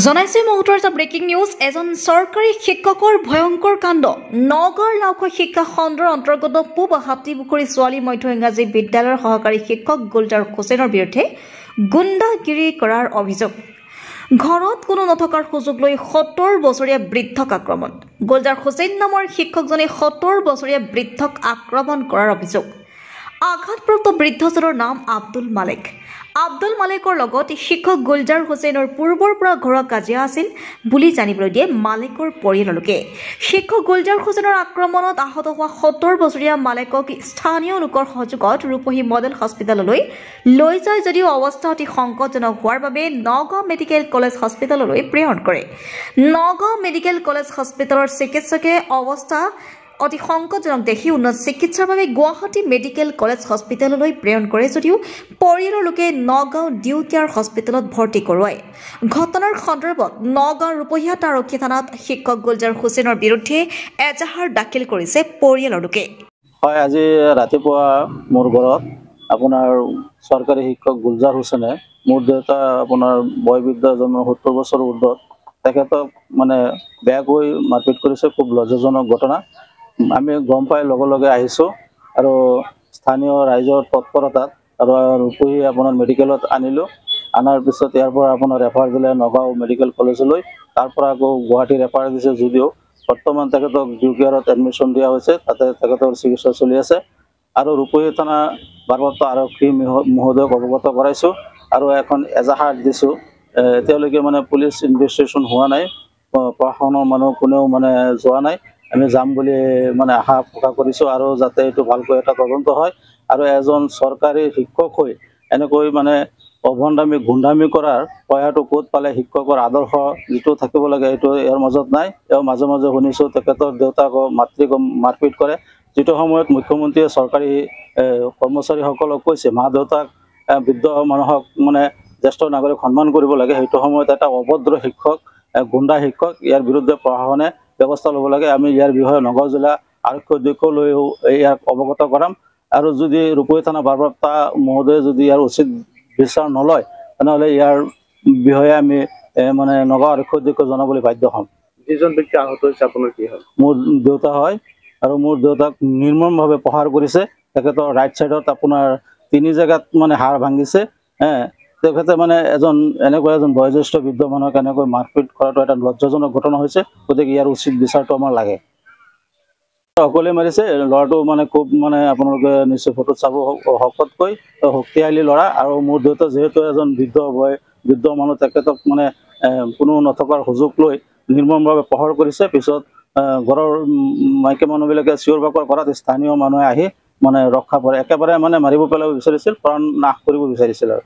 জনাইছে মুহূৰ্তৰ এটা ব্ৰেকিং নিউজ। এজন চৰকাৰী শিক্ষকৰ ভয়ংকৰ কাণ্ড। নগৰ লাওখোৱা শিক্ষা খণ্ডৰ অন্তৰ্গত পূব হাতীপুখুৰী ছোৱালী মধ্য ইংৰাজী বিদ্যালয়ৰ সহকাৰী শিক্ষক গুলজাৰ হুছেইনৰ বিৰুদ্ধে গুণ্ডাগিৰি কৰাৰ অভিযোগ। ঘৰত কোনো নথকাৰ সুযোগ লৈ ৭০ বছৰীয়া বৃদ্ধক আক্ৰমণ। গুলজাৰ হুছেইন নামৰ শিক্ষকজনে ৭০ বছৰীয়া বৃদ্ধক আক্ৰমণ কৰাৰ অভিযোগ। আঘাতপ্ৰাপ্ত বৃদ্ধজনৰ নাম আব্দুল মালিক। আব্দুল মালিকৰ লগত শিক্ষক গুলজাৰ হুছেইনৰ পূৰ্বৰ পৰা ঘৰুৱা কাজিয়া আছিল বুলি জানিবলৈ দিয়ে মালিকৰ পৰিয়ালৰ লোকে। শিক্ষক গুলজাৰ হুছেইনৰ আক্ৰমণত আহত হোৱা ৭০ বছৰীয়া মালিকক স্থানীয় লোকৰ সহযোগত ৰূপহী মডেল হস্পিটেললৈ লৈ যায় যদিও অৱস্থা অতি সংকটজনক হোৱাৰ বাবে নগাঁও মেডিকেল কলেজ হস্পিটেললৈ প্ৰেৰণ কৰে। নগাঁও মেডিকেল কলেজ হস্পিটেলৰ চিকিৎসকে অৱস্থা অতি সংকটজনক দেখি উন্নত চিকিৎসাৰ বাবে গুৱাহাটী মেডিকেল কলেজ হস্পিটেললৈ প্ৰেৰণ কৰে যদিও পৰিয়ালৰ লোকে নগাঁও ডিউ কেয়াৰ হস্পিটেলত ভৰ্তি কৰোৱায়। ঘটনাৰ সন্দৰ্ভত নগাঁও ৰূপহীহাট আৰক্ষী থানাত শিক্ষক গুলজাৰ হুছেইনৰ বিৰুদ্ধে এজাহাৰ দাখিল কৰিছে পৰিয়ালৰ লোকে। হয়, আজি ৰাতিপুৱা মোৰ ঘৰত আপোনাৰ চৰকাৰী শিক্ষক গুলজাৰ হুছেইনে মোৰ দেউতা আপোনাৰ বয়বৃদ্ধ এজন ৭০ বছৰ ঊৰ্ধত তেখেতক মানে বেয়াকৈ মাৰপিট কৰিছে। খুব লজ্জাজনক ঘটনা। আমি গম পাই লগে লগে আহিছোঁ আৰু স্থানীয় ৰাইজৰ তৎপৰতাত আৰু ৰূপহী আপোনাৰ মেডিকেলত আনিলোঁ। আনাৰ পিছত ইয়াৰ পৰা আপোনাৰ ৰেফাৰ দিলে নগাঁও মেডিকেল কলেজলৈ। তাৰ পৰা আকৌ গুৱাহাটী ৰেফাৰ দিছে যদিও বৰ্তমান তেখেতক ডিউ কেয়াৰত এডমিশ্যন দিয়া হৈছে। তাতে তেখেতৰ চিকিৎসা চলি আছে আৰু ৰূপহী থানা ভাৰপ্ৰাপ্ত আৰক্ষী মহোদয়ক অৱগত কৰাইছোঁ আৰু এখন এজাহাৰ দিছোঁ। এতিয়ালৈকে মানে পুলিচ ইনভেষ্টিগেশ্যন হোৱা নাই, প্ৰশাসনৰ মানুহ কোনেও মানে যোৱা নাই। আমি যাম বুলি মানে আশা প্ৰকাশ কৰিছোঁ আৰু যাতে এইটো ভালকৈ এটা তদন্ত হয় আৰু এজন চৰকাৰী শিক্ষক হৈ এনেকৈ মানে অভণ্ডামি গুণ্ডামি কৰাৰ পয়াটো ক'ত পালে? শিক্ষকৰ আদৰ্শ যিটো থাকিব লাগে সেইটো ইয়াৰ মাজত নাই। এওঁ মাজে মাজে শুনিছোঁ তেখেতৰ দেউতাকক মাতৃক মাৰপিট কৰে, যিটো সময়ত মুখ্যমন্ত্ৰীয়ে চৰকাৰী কৰ্মচাৰীসকলক কৈছে মা দেউতাক বৃদ্ধ মানুহক মানে জ্যেষ্ঠ নাগৰিক সন্মান কৰিব লাগে। সেইটো সময়ত এটা অভদ্ৰ শিক্ষক, গুণ্ডা শিক্ষক, ইয়াৰ বিৰুদ্ধে প্ৰশাসনে ব্যৱস্থা ল'ব লাগে। আমি ইয়াৰ বিষয়ে নগাঁও জিলা আৰক্ষী অধীক্ষকলৈও ইয়াক অৱগত কৰাম আৰু যদি ৰূপহী থানা ভাৰপ্ৰাপ্ত মহোদয়ে যদি ইয়াৰ উচিত বিচাৰ নলয় তেনেহ'লে ইয়াৰ বিষয়ে আমি মানে নগাঁও আৰক্ষী অধীক্ষক জনাবলৈ বাধ্য হ'ম। যিজন ব্যক্তি আহত হৈছে আপোনাৰ কি হয়? মোৰ দেউতা হয় আৰু মোৰ দেউতাক নিৰ্মমভাৱে প্ৰহাৰ কৰিছে। তেখেতৰ ৰাইট ছাইডত আপোনাৰ 3 জেগাত মানে হাড় ভাঙিছে। তেখেতে মানে এনেকুৱা এজন বয়োজ্যেষ্ঠ বৃদ্ধ মানুহক এনেকৈ মাৰপিট কৰাটো এটা লজ্জাজনক ঘটনা হৈছে। গতিকে ইয়াৰ উচিত বিচাৰটো আমাৰ লাগে। অকলে মাৰিছে, ল'ৰাটো মানে খুব মানে আপোনালোকে নিশ্চয় ফটোত চাব, শকতকৈ শক্তিশালী ল'ৰা আৰু মোৰ দেউতা যিহেতু এজন বৃদ্ধ মানুহ, তেখেতক মানে কোনো নথকাৰ সুযোগ লৈ নিৰ্মমভাৱে প্ৰহাৰ কৰিছে। পিছত ঘৰৰ মাইকী মানুহবিলাকে চিঞৰ বাখৰ কৰাত স্থানীয় মানুহে আহি মানে ৰক্ষা কৰে। একেবাৰে মানে মাৰিব পেলাব বিচাৰিছিল, প্ৰাণ নাশ কৰিব বিচাৰিছিল। আৰু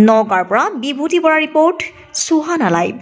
নগাঁৱৰ পৰা বিভূতি বৰা ৰিপৰ্ট, সুহানা লাইভ।